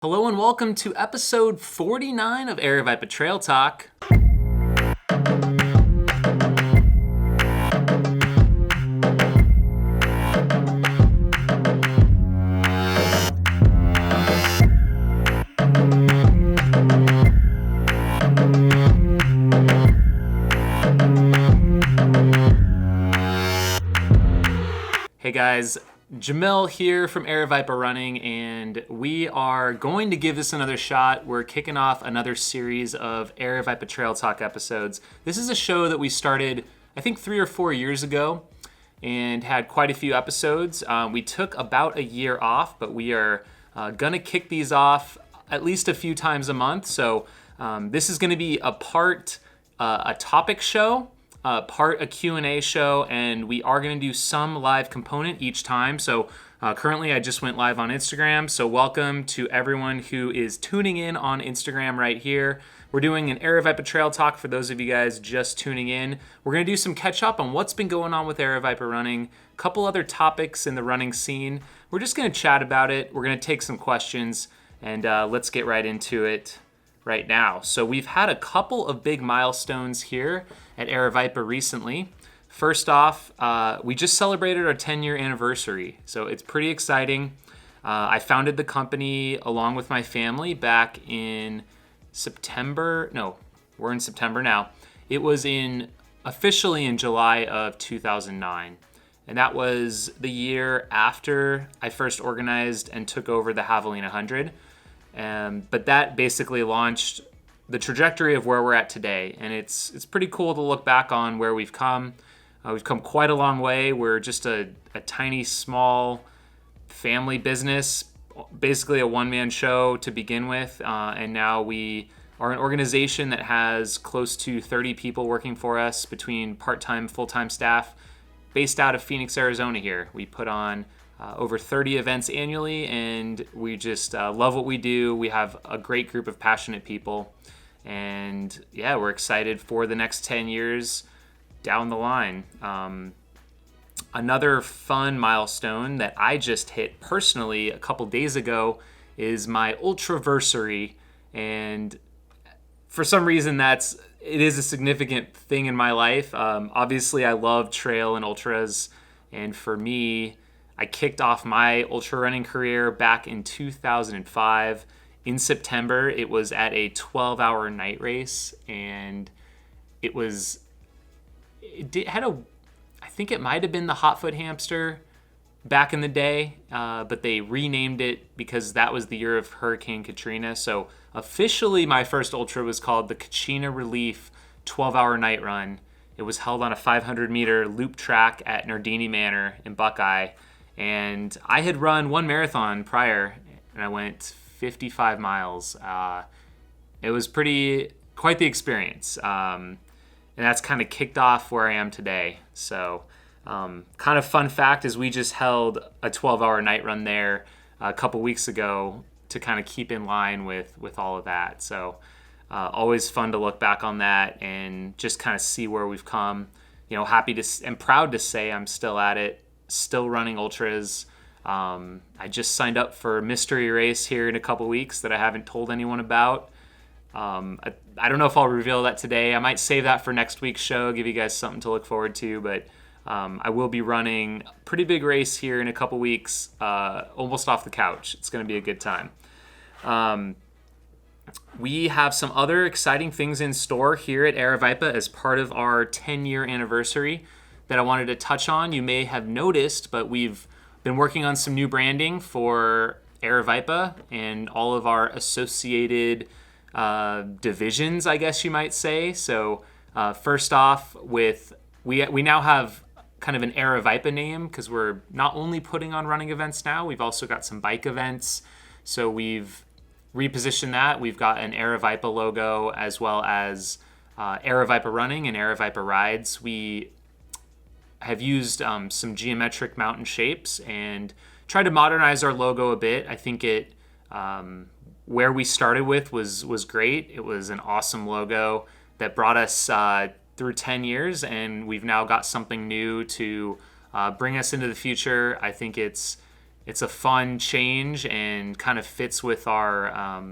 Hello and welcome to episode 49 of Aravaipa Trail Talk. Hey guys, Jamil here from Aravaipa Running, and we are going to give this another shot. We're kicking off another series of Aravaipa Trail Talk episodes. This is a show that we started, I think, 3 or 4 years ago and had quite a few episodes. We took about a year off, but we are going to kick these off at least a few times a month. So this is going to be a topic show, part a Q&A show, and we are going to do some live component each time. So currently I just went live on Instagram, so welcome to everyone who is tuning in on Instagram right here. We're doing an Aravaipa Trail Talk for those of you guys just tuning in. We're going to do some catch up on what's been going on with Aravaipa running, a couple other topics in the running scene. We're just going to chat about it. We're going to take some questions, and let's get right into it right now. So we've had a couple of big milestones here at Aravaipa recently. First off, we just celebrated our 10-year anniversary, so it's pretty exciting. I founded the company along with my family back in September. No, we're in September now. It was officially in July of 2009. And that was the year after I first organized and took over the Javelina 100. But that basically launched the trajectory of where we're at today. And it's pretty cool to look back on where we've come. We've come quite a long way. We're just a tiny, small family business, basically a one-man show to begin with. And now we are an organization that has close to 30 people working for us between part-time, full-time staff based out of Phoenix, Arizona here. We put on over 30 events annually, and we just love what we do. We have a great group of passionate people, and yeah, we're excited for the next 10 years down the line. Another fun milestone that I just hit personally a couple days ago is my ultraversary, and for some reason it is a significant thing in my life. Obviously, I love trail and ultras, and for me, I kicked off my ultra running career back in 2005. In September, it was at a 12-hour night race, and I think it might have been the Hotfoot Hamster back in the day, but they renamed it because that was the year of Hurricane Katrina. So officially, my first ultra was called the Kachina Relief 12-hour night run. It was held on a 500-meter loop track at Nardini Manor in Buckeye. And I had run one marathon prior, and I went 55 miles. It was quite the experience. And that's kind of kicked off where I am today. So kind of fun fact is we just held a 12-hour night run there a couple weeks ago to kind of keep in line with all of that. So always fun to look back on that and just kind of see where we've come. Happy and proud to say I'm still at it. Still running ultras. I just signed up for a mystery race here in a couple weeks that I haven't told anyone about. I don't know if I'll reveal that today. I might save that for next week's show, give you guys something to look forward to, but I will be running a pretty big race here in a couple weeks, almost off the couch. It's going to be a good time. We have some other exciting things in store here at Aravaipa as part of our 10-year anniversary that I wanted to touch on. You may have noticed, but we've been working on some new branding for Aravaipa and all of our associated divisions, I guess you might say. So first off, we now have kind of an Aravaipa name because we're not only putting on running events now, we've also got some bike events. So we've repositioned that. We've got an Aravaipa logo as well as Aravaipa Running and Aravaipa Rides. We have used some geometric mountain shapes and tried to modernize our logo a bit. I think where we started with was great. It was an awesome logo that brought us through 10 years, and we've now got something new to bring us into the future. I think it's it's a fun change and kind of fits with our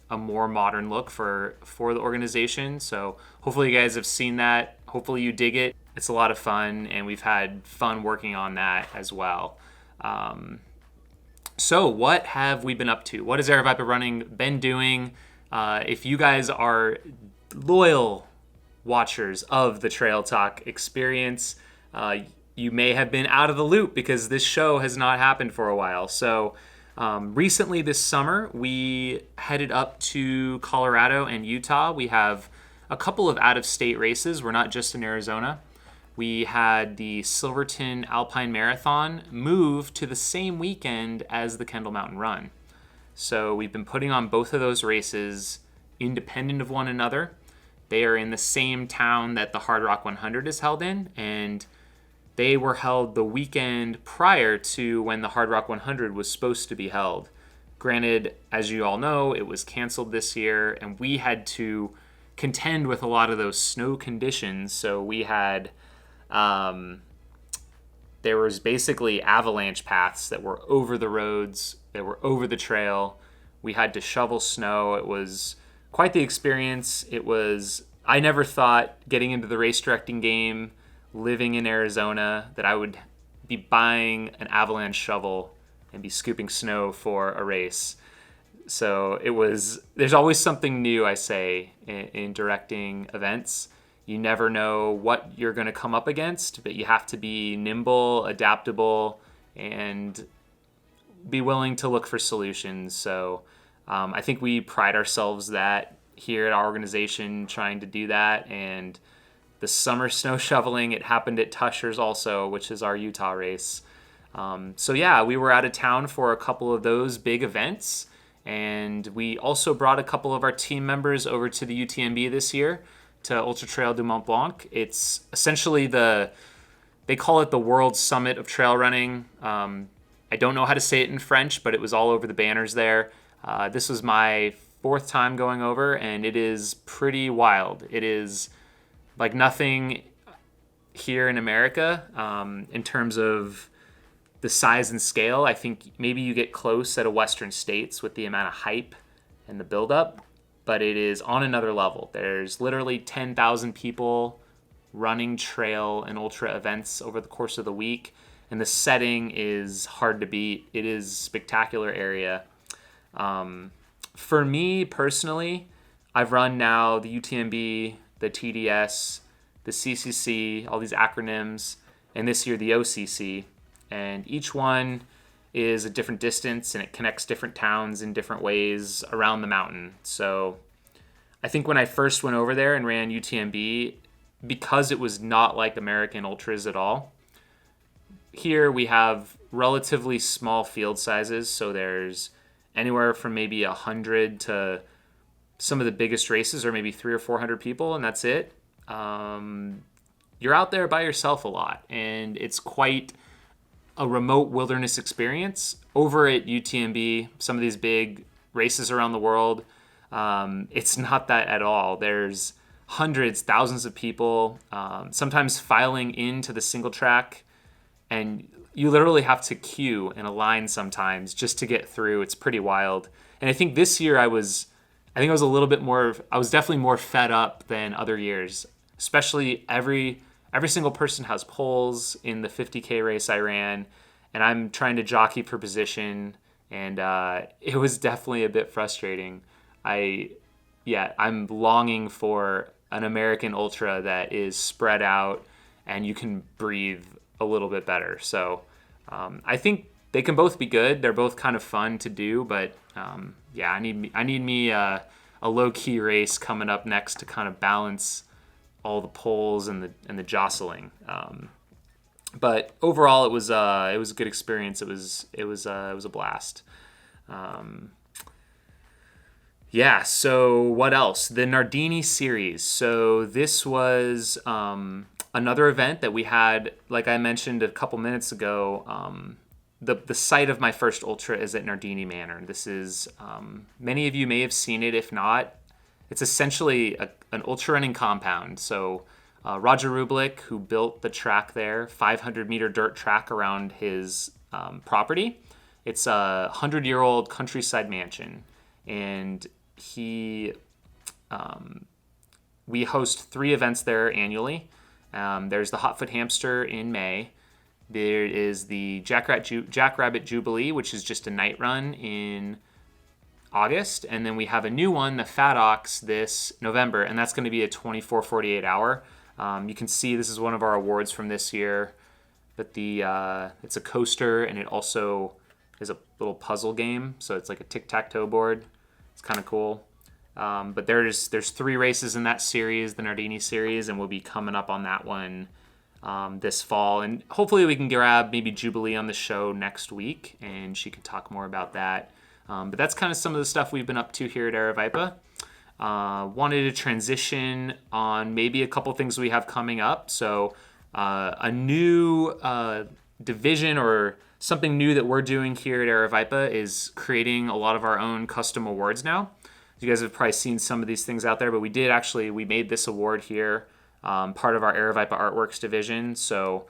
a more modern look for the organization. So hopefully you guys have seen that. Hopefully you dig it. It's a lot of fun, and we've had fun working on that as well. So what have we been up to? What has Aravaipa Running been doing? If you guys are loyal watchers of the Trail Talk experience, you may have been out of the loop because this show has not happened for a while. So recently this summer, we headed up to Colorado and Utah. We have a couple of out-of-state races. We're not just in Arizona. We had the Silverton Alpine Marathon move to the same weekend as the Kendall Mountain Run. So we've been putting on both of those races independent of one another. They are in the same town that the Hard Rock 100 is held in, and they were held the weekend prior to when the Hard Rock 100 was supposed to be held. Granted, as you all know, it was canceled this year, and we had to contend with a lot of those snow conditions. So we had, there was basically avalanche paths that were over the roads, that were over the trail. We had to shovel snow. It was quite the experience. I never thought getting into the race directing game, living in Arizona, that I would be buying an avalanche shovel and be scooping snow for a race. So there's always something new, I say, in directing events. You never know what you're going to come up against, but you have to be nimble, adaptable, and be willing to look for solutions. So I think we pride ourselves that here at our organization, trying to do that. And the summer snow shoveling, it happened at Tusher's also, which is our Utah race. So yeah, we were out of town for a couple of those big events. And we also brought a couple of our team members over to the UTMB this year, to Ultra Trail du Mont Blanc. It's essentially they call it the World Summit of Trail Running. I don't know how to say it in French, but it was all over the banners there. This was my 4th time going over, and it is pretty wild. It is like nothing here in America in terms of the size and scale. I think maybe you get close at a Western States with the amount of hype and the buildup, but it is on another level. There's literally 10,000 people running trail and ultra events over the course of the week, and the setting is hard to beat. It is a spectacular area. For me personally, I've run now the UTMB, the TDS, the CCC, all these acronyms, and this year the OCC. And each one is a different distance, and it connects different towns in different ways around the mountain. So I think when I first went over there and ran UTMB, because it was not like American Ultras at all, here we have relatively small field sizes. So there's anywhere from maybe 100 to some of the biggest races are maybe 300 or 400 people, and that's it. You're out there by yourself a lot, and it's quite a remote wilderness experience. Over at UTMB, some of these big races around the world, it's not that at all. There's hundreds, thousands of people, sometimes filing into the single track, and you literally have to queue in a line sometimes just to get through. It's pretty wild. And I think this year I was definitely more fed up than other years, especially every single person has poles in the 50K race I ran, and I'm trying to jockey for position, and it was definitely a bit frustrating. I'm longing for an American Ultra that is spread out and you can breathe a little bit better. So I think they can both be good. They're both kind of fun to do, but I need me a low-key race coming up next to kind of balance all the poles and the jostling. But overall, it was a good experience. It was a blast. So what else? The Nardini Series. So this was another event that we had, like I mentioned a couple minutes ago. The site of my first ultra is at Nardini Manor. This is, many of you may have seen it. If not, it's essentially an ultra running compound. So Roger Rublik, who built the track there, 500-meter dirt track around his property, It's a 100-year-old countryside mansion, and we host 3 events there annually. There's the Hotfoot Hamster in May. There is the Jackrabbit Jubilee, which is just a night run in August. And then we have a new one, the Fat Ox, this November, and that's going to be a 24-48 hour. You can see this is one of our awards from this year. But it's a coaster, and it also is a little puzzle game. So it's like a tic-tac-toe board. It's kind of cool. But there's 3 races in that series, the Nardini Series, and we'll be coming up on that one this fall. And hopefully we can grab maybe Jubilee on the show next week, and she can talk more about that. But that's kind of some of the stuff we've been up to here at Aravaipa. Wanted to transition on maybe a couple things we have coming up. So a new division or something new that we're doing here at Aravaipa is creating a lot of our own custom awards now. You guys have probably seen some of these things out there, but we made this award here, part of our Aravaipa Artworks division. So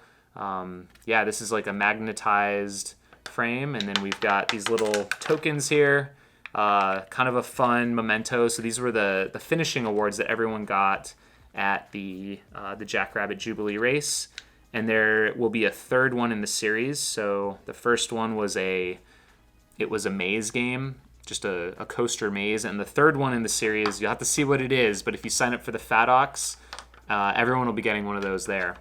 this is like a magnetized frame, and then we've got these little tokens here, kind of a fun memento. So these were the finishing awards that everyone got at the Jackrabbit Jubilee race, and there will be a third one in the series. So the first one was a maze game, just a coaster maze, and the third one in the series, you'll have to see what it is, but if you sign up for the Fat Ox, everyone will be getting one of those there.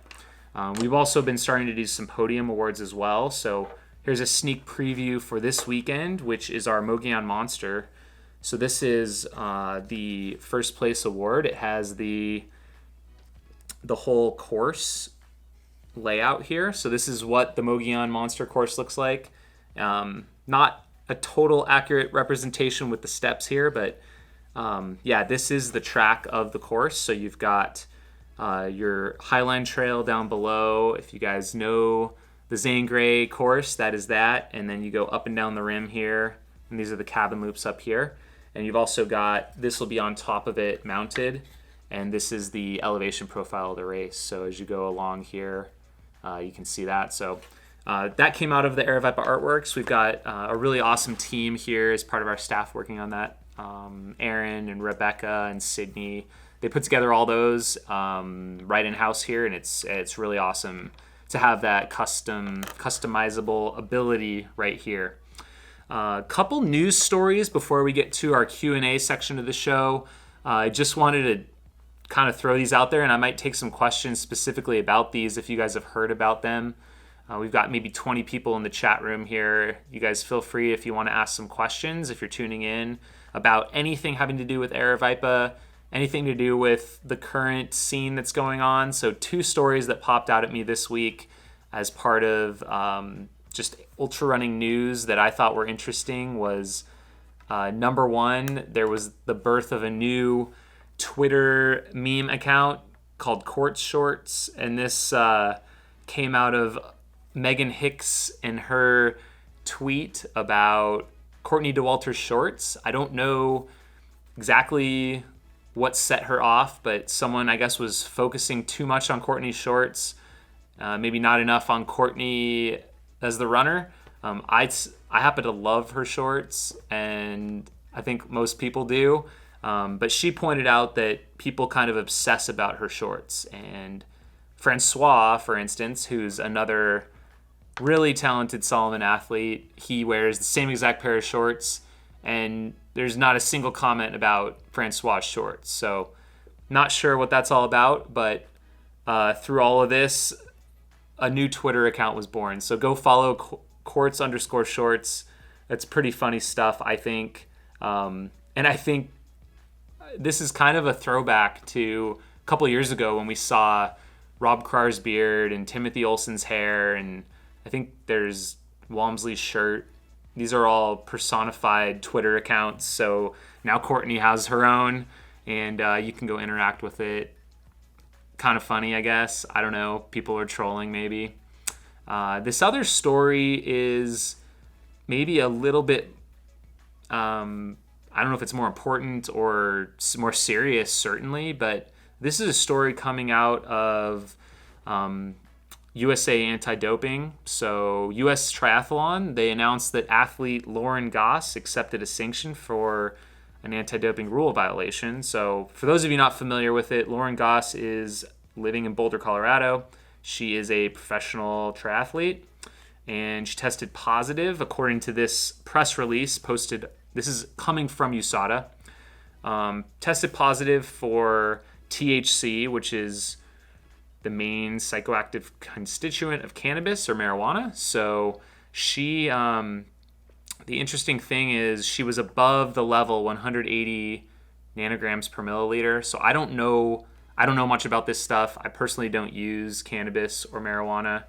We've also been starting to do some podium awards as well, so here's a sneak preview for this weekend, which is our Mogollon Monster. So this is the first place award. It has the whole course layout here. So this is what the Mogollon Monster course looks like. Not a total accurate representation with the steps here, but this is the track of the course. So you've got your Highline Trail down below. If you guys know the Zane Grey course, that is that. And then you go up and down the rim here, and these are the cabin loops up here. And you've also got, this will be on top of it mounted, and this is the elevation profile of the race. So as you go along here, you can see that. So that came out of the Aravaipa Artworks. We've got a really awesome team here as part of our staff working on that. Aaron and Rebecca and Sydney, they put together all those right in-house here, and it's really awesome to have that customizable ability right here. Couple news stories before we get to our Q&A section of the show. I just wanted to kind of throw these out there, and I might take some questions specifically about these if you guys have heard about them. We've got maybe 20 people in the chat room here. You guys feel free if you want to ask some questions if you're tuning in about anything having to do with Aravaipa, anything to do with the current scene that's going on. So 2 stories that popped out at me this week as part of just ultra running news that I thought were interesting was number one, there was the birth of a new Twitter meme account called Court Shorts, and this came out of Megan Hicks and her tweet about Courtney Dauwalter's shorts. I don't know exactly what set her off, but someone, I guess, was focusing too much on Courtney's shorts, maybe not enough on Courtney as the runner. I happen to love her shorts, and I think most people do. But she pointed out that people kind of obsess about her shorts. And Francois, for instance, who's another really talented Solomon athlete, he wears the same exact pair of shorts, and there's not a single comment about Francois' shorts. So not sure what that's all about, but through all of this, a new Twitter account was born. So go follow Courts_shorts. That's pretty funny stuff, I think. And I think this is kind of a throwback to a couple years ago when we saw Rob Krar's beard and Timothy Olsen's hair, and I think there's Walmsley's shirt. These are all personified Twitter accounts. So now Courtney has her own, and you can go interact with it. Kind of funny, I guess. I don't know. People are trolling, maybe. This other story is maybe a little bit, I don't know if it's more important or more serious, certainly, but this is a story coming out of USA Anti-Doping. So US Triathlon, they announced that athlete Lauren Goss accepted a sanction for an anti-doping rule violation. So for those of you not familiar with it, Lauren Goss is living in Boulder, Colorado. She is a professional triathlete, and she tested positive, according to this press release posted. This is coming from USADA. Tested positive for THC, which is the main psychoactive constituent of cannabis or marijuana. So she, the interesting thing is she was above the level 180 nanograms per milliliter. So I don't know much about this stuff. I personally don't use cannabis or marijuana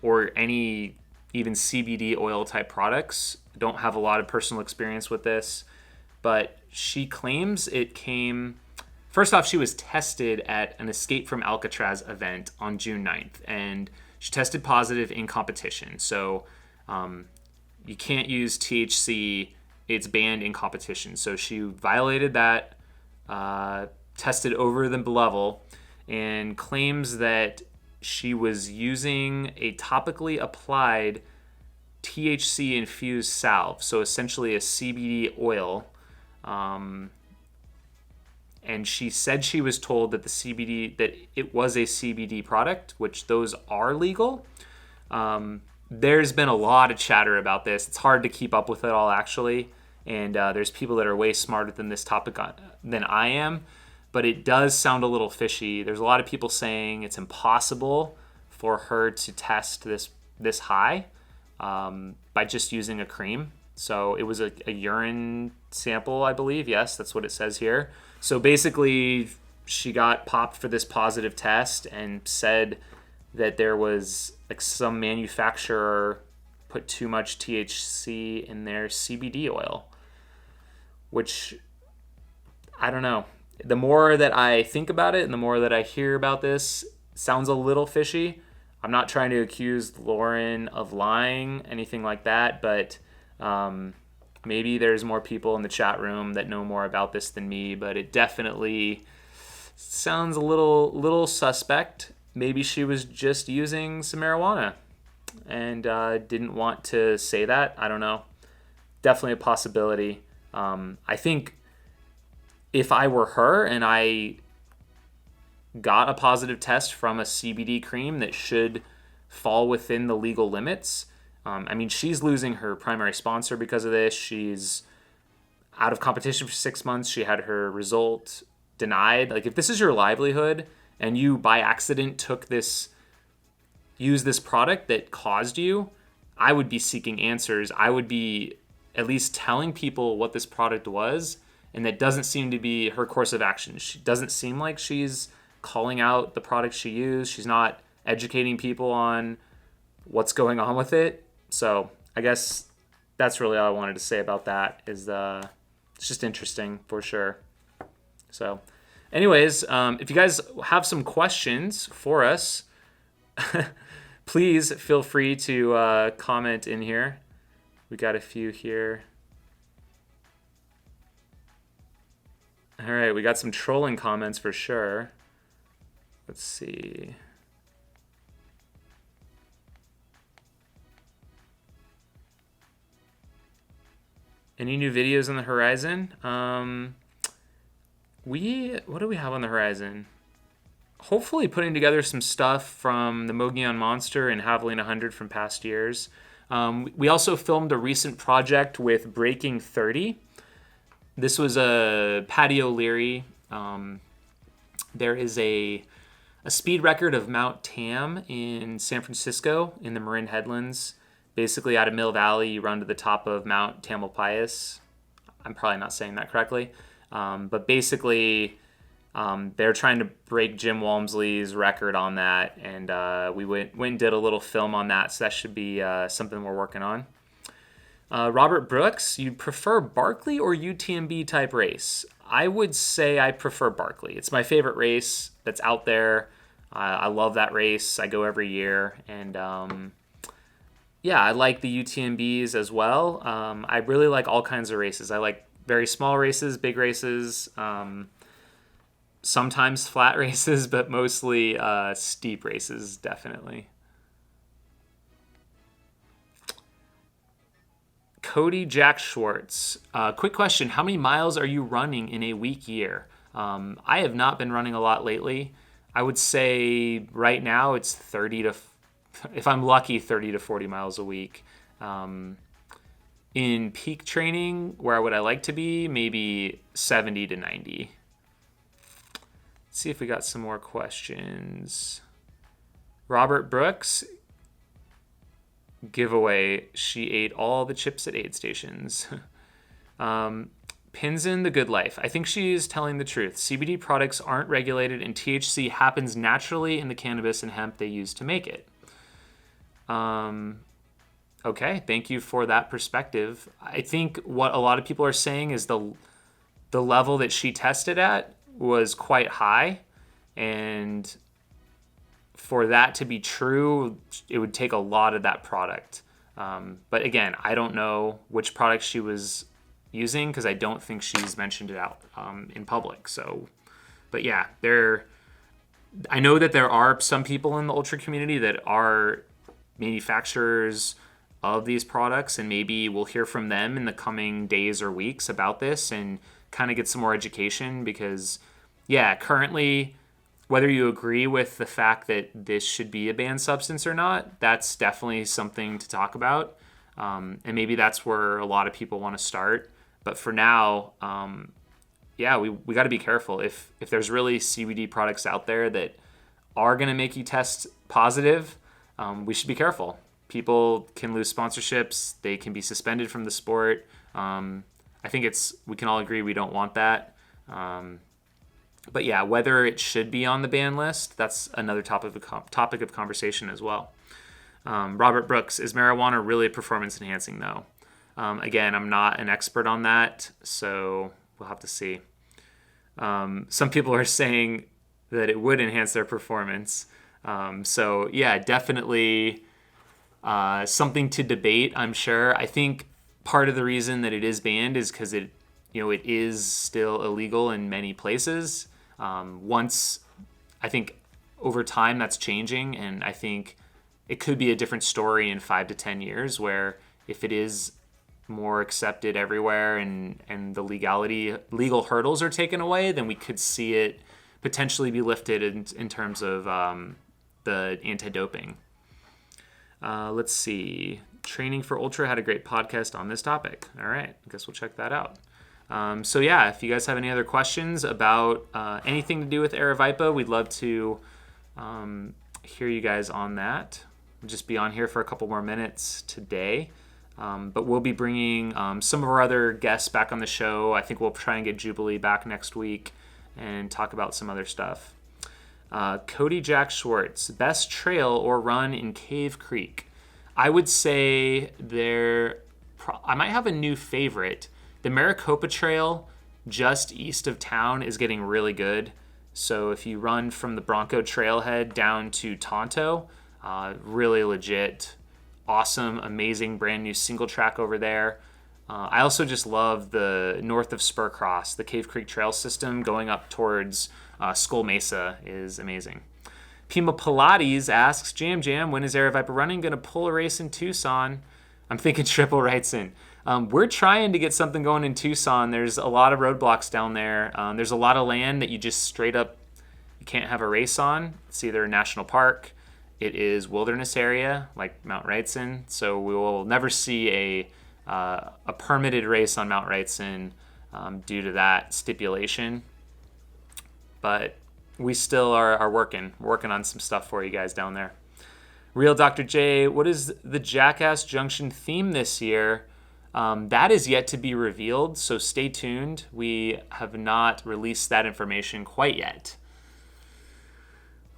or any even CBD oil type products. Don't have a lot of personal experience with this, but she claims it came. First off, she was tested at an Escape from Alcatraz event on June 9th, and she tested positive in competition. So you can't use THC. It's banned in competition. So she violated that, tested over the level, and claims that she was using a topically applied THC-infused salve, so essentially a CBD oil. And she said she was told that that it was a CBD product, which those are legal. There's been a lot of chatter about this. It's hard to keep up with it all, actually. And there's people that are way smarter than this topic than I am. But it does sound a little fishy. There's a lot of people saying it's impossible for her to test this high by just using a cream. So it was a urine sample, I believe. Yes, that's what it says here. So basically, she got popped for this positive test and said that there was like some manufacturer put too much THC in their CBD oil, which I don't know. The more that I think about it and the more that I hear about this, it sounds a little fishy. I'm not trying to accuse Lauren of lying, anything like that, but maybe there's more people in the chat room that know more about this than me, but it definitely sounds a little suspect. Maybe she was just using some marijuana and didn't want to say that. I don't know. Definitely a possibility. I think if I were her and I got a positive test from a CBD cream that should fall within the legal limits, I mean, she's losing her primary sponsor because of this. She's out of competition for 6 months. She had her result denied. Like, if this is your livelihood and you by accident used this product that caused you, I would be seeking answers. I would be at least telling people what this product was, and that doesn't seem to be her course of action. She doesn't seem like she's calling out the product she used. She's not educating people on what's going on with it. So I guess that's really all I wanted to say about that. It's just interesting for sure. So anyways, if you guys have some questions for us, please feel free to comment in here. We got a few here. All right, we got some trolling comments for sure. Let's see. Any new videos on the horizon? What do we have on the horizon? Hopefully putting together some stuff from the Mogollon Monster and Haviland 100 from past years. We also filmed a recent project with Breaking 30. This was a Patty O'Leary. There is a speed record of Mount Tam in San Francisco in the Marin Headlands. Basically, out of Mill Valley, you run to the top of Mount Tamalpais. I'm probably not saying that correctly. But basically, they're trying to break Jim Walmsley's record on that. And we went and did a little film on that. So that should be something we're working on. Robert Brooks, you prefer Barkley or UTMB type race? I would say I prefer Barkley. It's my favorite race that's out there. I love that race. I go every year. And yeah, I like the UTMBs as well. I really like all kinds of races. I like very small races, big races, sometimes flat races, but mostly steep races, definitely. Cody Jack Schwartz. Quick question. How many miles are you running in a week year? I have not been running a lot lately. I would say right now it's 30 to, if I'm lucky, 30 to 40 miles a week. In peak training, where would I like to be? Maybe 70 to 90. Let's see if we got some more questions. Robert Brooks, giveaway. She ate all the chips at aid stations. Pinson, the good life. I think she is telling the truth. CBD products aren't regulated and THC happens naturally in the cannabis and hemp they use to make it. Okay, thank you for that perspective. I think what a lot of people are saying is the level that she tested at was quite high, and for that to be true, it would take a lot of that product. But again, I don't know which product she was using because I don't think she's mentioned it out in public. So, but yeah, I know that there are some people in the ultra community that are manufacturers of these products, and maybe we'll hear from them in the coming days or weeks about this and kind of get some more education because, yeah, currently, whether you agree with the fact that this should be a banned substance or not, that's definitely something to talk about. And maybe that's where a lot of people want to start. But for now, yeah, we got to be careful. If there's really CBD products out there that are going to make you test positive, we should be careful. People can lose sponsorships. They can be suspended from the sport. I think we can all agree we don't want that. But yeah, whether it should be on the ban list, that's another topic of conversation as well. Robert Brooks, is marijuana really performance enhancing though? Again, I'm not an expert on that, so we'll have to see. Some people are saying that it would enhance their performance. So yeah, definitely something to debate, I'm sure. I think part of the reason that it is banned is because it is still illegal in many places. I think over time that's changing, and I think it could be a different story in 5 to 10 years where if it is more accepted everywhere and the legal hurdles are taken away, then we could see it potentially be lifted in terms of the anti-doping. Let's see. Training for Ultra had a great podcast on this topic. All right, I guess we'll check that out. So yeah, if you guys have any other questions about anything to do with Aravaipa, we'd love to hear you guys on that. We'll just be on here for a couple more minutes today. But we'll be bringing some of our other guests back on the show. I think we'll try and get Jubilee back next week and talk about some other stuff. Cody Jack Schwartz, best trail or run in Cave Creek? I would say I might have a new favorite. The Maricopa Trail just east of town is getting really good. So if you run from the Bronco Trailhead down to Tonto, really legit, awesome, amazing, brand new single track over there. I also just love the north of Spur Cross, the Cave Creek Trail system going up towards Skull Mesa is amazing. Pima Pilates asks, Jam, when is Aravaipa Running going to pull a race in Tucson? I'm thinking Triple writes in. We're trying to get something going in Tucson. There's a lot of roadblocks down there. There's a lot of land that you just straight up you can't have a race on. It's either a national park, it is wilderness area like Mount Wrightson. So we will never see a permitted race on Mount Wrightson due to that stipulation. But we still are working on some stuff for you guys down there. Real Dr. J, what is the Jackass Junction theme this year? That is yet to be revealed, so stay tuned. We have not released that information quite yet.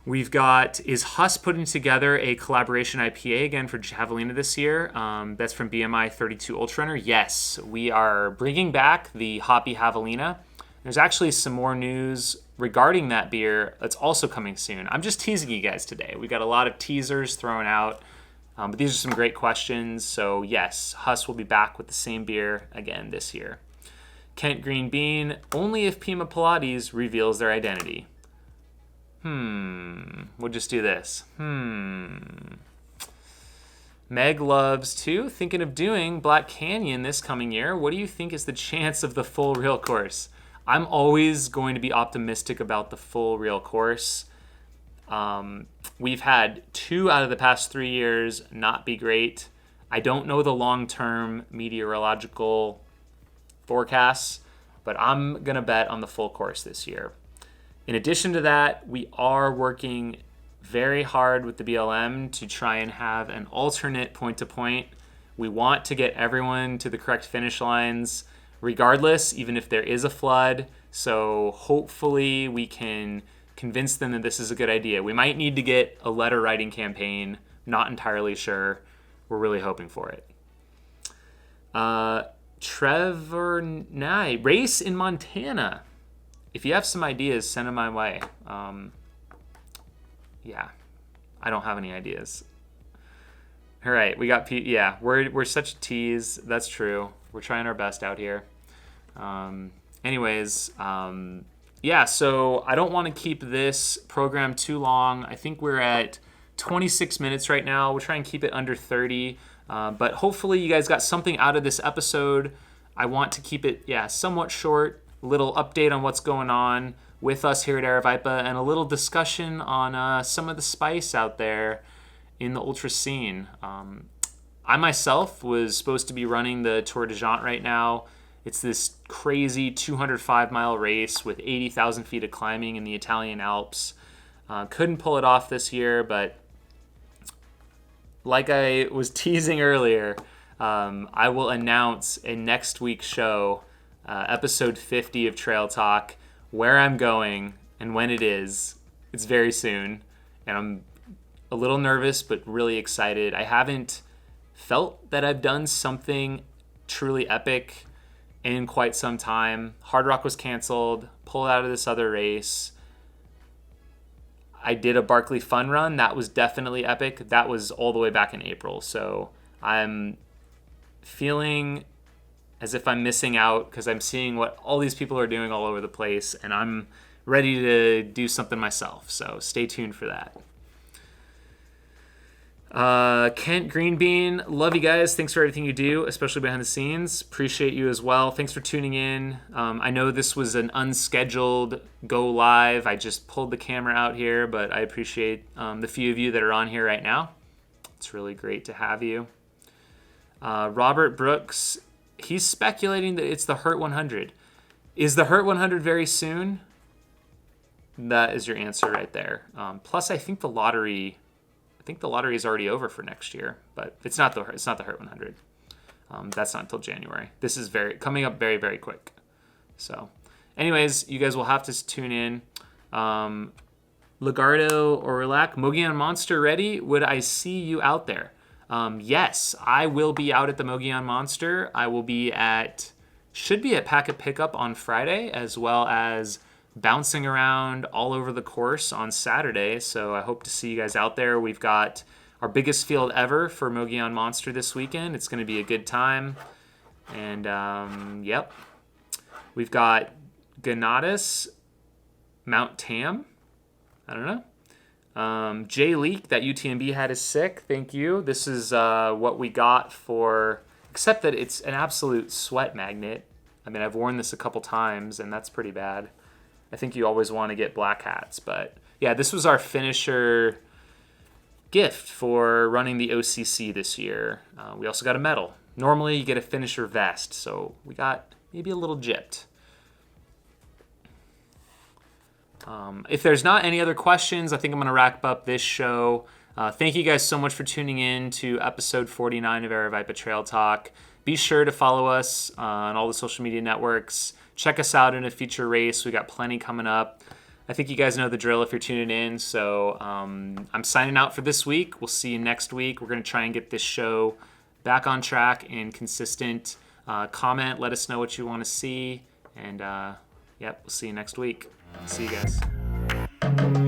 We've got, is Huss putting together a collaboration IPA again for Javelina this year? That's from BMI 32 Ultra Runner. Yes, we are bringing back the Hoppy Javelina. There's actually some more news regarding that beer that's also coming soon. I'm just teasing you guys today. We got a lot of teasers thrown out, but these are some great questions. So yes, Huss will be back with the same beer again this year. Kent Green Bean, only if Pima Pilates reveals their identity. We'll just do this. Meg loves too. Thinking of doing Black Canyon this coming year. What do you think is the chance of the full real course? I'm always going to be optimistic about the full real course. We've had 2 out of the past 3 years not be great. I don't know the long-term meteorological forecasts, but I'm going to bet on the full course this year. In addition to that, we are working very hard with the BLM to try and have an alternate point-to-point. We want to get everyone to the correct finish lines regardless, even if there is a flood. So hopefully we can convince them that this is a good idea. We might need to get a letter writing campaign. Not entirely sure. We're really hoping for it. Trevor Nye, race in Montana. If you have some ideas, send them my way. Yeah, I don't have any ideas. All right, we got yeah, we're such a tease. That's true. We're trying our best out here. Anyways, yeah, so I don't want to keep this program too long. I think we're at 26 minutes right now. We'll try and keep it under 30. But hopefully you guys got something out of this episode. I want to keep it, somewhat short. A little update on what's going on with us here at Aravaipa, and a little discussion on some of the spice out there in the ultra scene. I myself was supposed to be running the Tour de Jante right now. It's this crazy 205-mile race with 80,000 feet of climbing in the Italian Alps. Couldn't pull it off this year, but like I was teasing earlier, I will announce in next week's show, episode 50 of Trail Talk, where I'm going and when it is. It's very soon, and I'm a little nervous but really excited. I haven't felt that I've done something truly epic in quite some time. Hard Rock was canceled, pulled out of this other race. I did a Barkley Fun Run. That was definitely epic. That was all the way back in April. So I'm feeling as if I'm missing out because I'm seeing what all these people are doing all over the place, and I'm ready to do something myself. So stay tuned for that. Kent Greenbean, love you guys. Thanks for everything you do, especially behind the scenes. Appreciate you as well. Thanks for tuning in. I know this was an unscheduled go live. I just pulled the camera out here, but I appreciate the few of you that are on here right now. It's really great to have you. Robert Brooks, he's speculating that it's the Hurt 100. Is the Hurt 100 very soon? That is your answer right there. Plus, I think the lottery is already over for next year, but it's not the Hurt 100. That's not until January. This is coming up very, very quick. So, anyways, you guys will have to tune in. Lagardo or Relax, Mogollon Monster ready? Would I see you out there? Yes, I will be out at the Mogollon Monster. I will be should be at Packet Pickup on Friday, as well as bouncing around all over the course on Saturday. So I hope to see you guys out there. We've got our biggest field ever for Mogollon Monster this weekend. It's going to be a good time. And, yep. We've got Ganatus, Mount Tam. I don't know. Jay Leak, that UTMB hat is sick. Thank you. This is what we got for, except that it's an absolute sweat magnet. I mean, I've worn this a couple times, and that's pretty bad. I think you always want to get black hats. But, yeah, this was our finisher gift for running the OCC this year. We also got a medal. Normally, you get a finisher vest, so we got maybe a little gypped. If there's not any other questions, I think I'm going to wrap up this show. Thank you guys so much for tuning in to episode 49 of Aravaipa Trail Talk. Be sure to follow us on all the social media networks. Check us out in a future race. We got plenty coming up. I think you guys know the drill if you're tuning in. So I'm signing out for this week. We'll see you next week. We're going to try and get this show back on track and consistent. Comment, let us know what you want to see. And, we'll see you next week. See you guys.